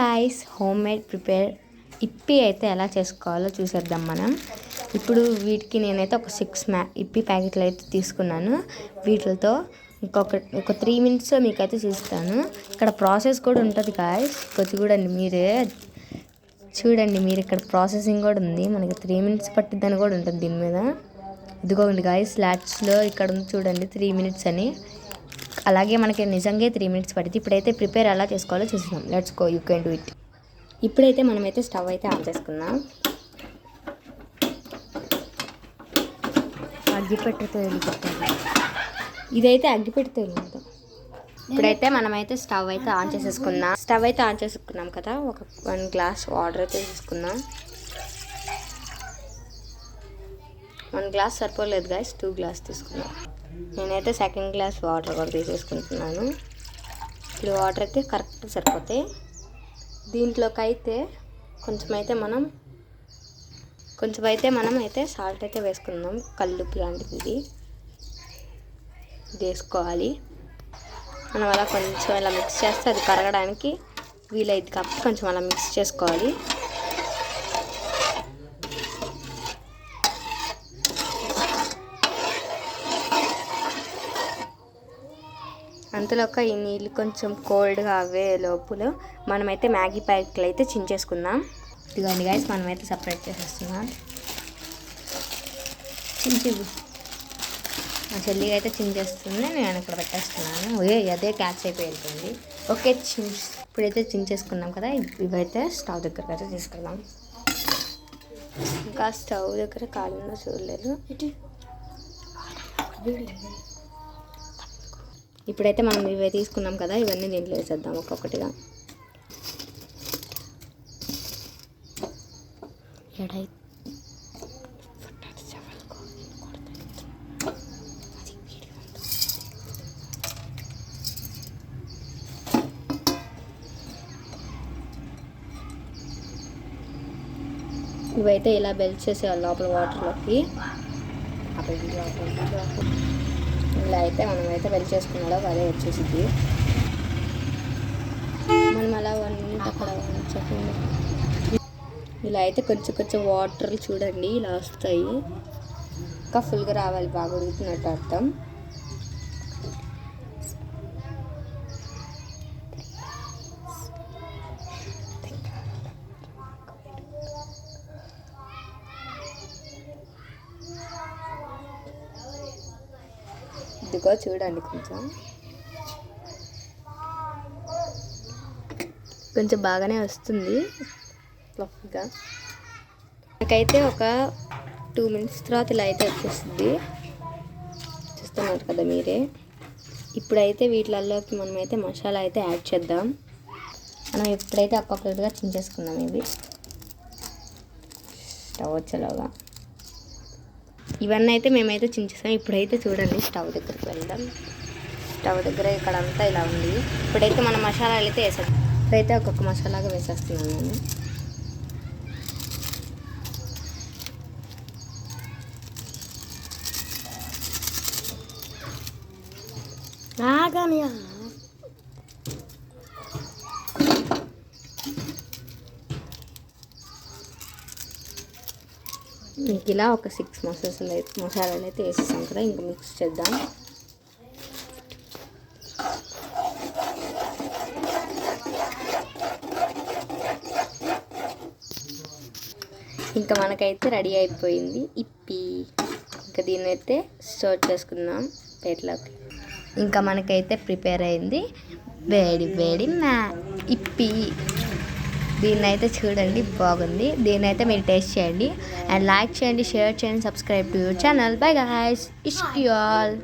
Guys home made prepare ఇప్పి అయితే ఎలా చేసుకోవాలో చూసేద్దాం మనం. ఇప్పుడు వీటికి నేనైతే ఒక 6 ఇప్పి ప్యాకెట్లు అయితే తీసుకున్నాను. వీటితో ఒక 3 మినిట్స్లో మీకైతే చూస్తాను. ఇక్కడ ప్రాసెస్ కూడా ఉంటుంది గాయస్, కొద్ది కూడా చూడండి మీరు ఇక్కడ ప్రాసెసింగ్ కూడా ఉంది. మనకి 3 మినిట్స్ పట్టిద్దని కూడా ఉంటుంది దీని మీద. ఇదిగోండి గాయస్ లాస్ట్లో ఇక్కడ ఉంది చూడండి 3 మినిట్స్ అని. అలాగే మనకి నిజంగా 3 మినిట్స్ పట్టింది. ఇప్పుడైతే ప్రిపేర్ ఎలా చేసుకోవాలో చూస్తున్నాం. Let's go, you can do it. ఇప్పుడైతే మనమైతే స్టవ్ అయితే ఆన్ చేసుకుందాం. అగ్గిపెట్టెతో వెలిగిస్తుంది. ఇదైతే అగ్గిపెట్టెతో వెలుగుతాం. ఇప్పుడైతే మనమైతే స్టవ్ అయితే ఆన్ చేసుకున్నాం కదా. ఒక 1 గ్లాస్ వాటర్ అయితే తీసుకుందాం. 1 గ్లాస్ సరిపోలేదు గాయస్, 2 గ్లాస్ తీసుకున్నాం. నేనైతే 2nd గ్లాస్ వాటర్ కూడా తీసేసుకుంటున్నాను. ఇప్పుడు వాటర్ అయితే కరెక్ట్గా సరిపోతాయి. దీంట్లోకి అయితే కొంచెం అయితే మనం అయితే సాల్ట్ అయితే వేసుకుందాం. కల్లుప్పు లాంటిది ఇది వేసుకోవాలి. మనం అలా కొంచెం ఇలా మిక్స్ చేస్తే అది కరగడానికి వీలైద్ది కాబట్టి కొంచెం అలా మిక్స్ చేసుకోవాలి. అంతలోక ఈ నీళ్ళు కొంచెం కోల్డ్గా అవే లోపల మనమైతే మ్యాగీ ప్యాకెట్లు అయితే చించేసుకుందాం. ఇదిగోండి గైస్, మనమైతే సపరేట్ చేసేస్తున్నాం. మా చెల్లిగా అయితే చించేస్తుంది, నేను ఇక్కడ పెట్టేస్తున్నాను. అదే క్యాచ్ అయిపోయింది. ఓకే, ఇప్పుడైతే చించేసుకున్నాం కదా. ఇవైతే స్టవ్ దగ్గరకు అయితే తీసుకెళ్దాం. ఇంకా స్టవ్ దగ్గర కాలిందో చూడలేదు. ఇప్పుడైతే మనం ఇవే తీసుకున్నాం కదా, ఇవన్నీ దీంట్లో వేసేద్దాం ఒక్కొక్కటిగా. ఇవైతే ఇలా బెల్ట్ చేసేవాళ్ళు లోపల వాటర్లోకి. ఇలా అయితే మనమైతే వెల్ చేసుకున్నాడో అదే వచ్చేసింది. మనం అలా 1 మినిట్ అక్కడ ఉంచకుండా ఇలా అయితే కొంచెం వాటర్ చూడండి ఇలా వస్తాయి. ఇంకా ఫుల్గా రావాలి, బాగా ఉడుకుతున్నట్టు అర్థం. ఇదిగో చూడండి కొంచెం బాగానే వస్తుంది ఫ్లఫీగా. నాకైతే ఒక 2 మినిట్స్ తర్వాత ఇలా అయితే వచ్చేస్తుంది, చూస్తున్నారు కదా మీరే. ఇప్పుడైతే వీటిలలోకి మనమైతే మసాలా అయితే యాడ్ చేద్దాం. మనం ఎప్పుడైతే ఒక్కొక్కటిగా చించేసుకుందాం. ఇవి స్టవ్ వచ్చేలాగా ఇవన్నీ అయితే మేమైతే చించేసాం. ఇప్పుడైతే చూడండి స్టవ్ దగ్గరికి వెళ్దాం. స్టవ్ దగ్గర ఇక్కడంతా ఇలా ఉంది. ఇప్పుడైతే మనం మసాలాలు అయితే వేసేద్దాం. ఇప్పుడైతే ఒక్కొక్క మసాలాగా వేసేస్తున్నాను నేను. మీకు ఇలా ఒక 6 మసాలాలు అయితే వేసేసాం కదా. ఇంకా మిక్స్ చేద్దాం. ఇంకా మనకైతే రెడీ అయిపోయింది ఇప్పి. ఇంకా దీన్ని అయితే స్టోర్ చేసుకుందాం ప్లేట్లోకి. ఇంకా మనకైతే ప్రిపేర్ అయింది వేడి ఇప్పి. దీన్ని అయితే చూడండి బాగుంది. దీన్ని అయితే మీరు టేస్ట్ చేయండి అండ్ లైక్ చేయండి, షేర్ చేయండి, subscribe to your channel. Bye guys, it's you all.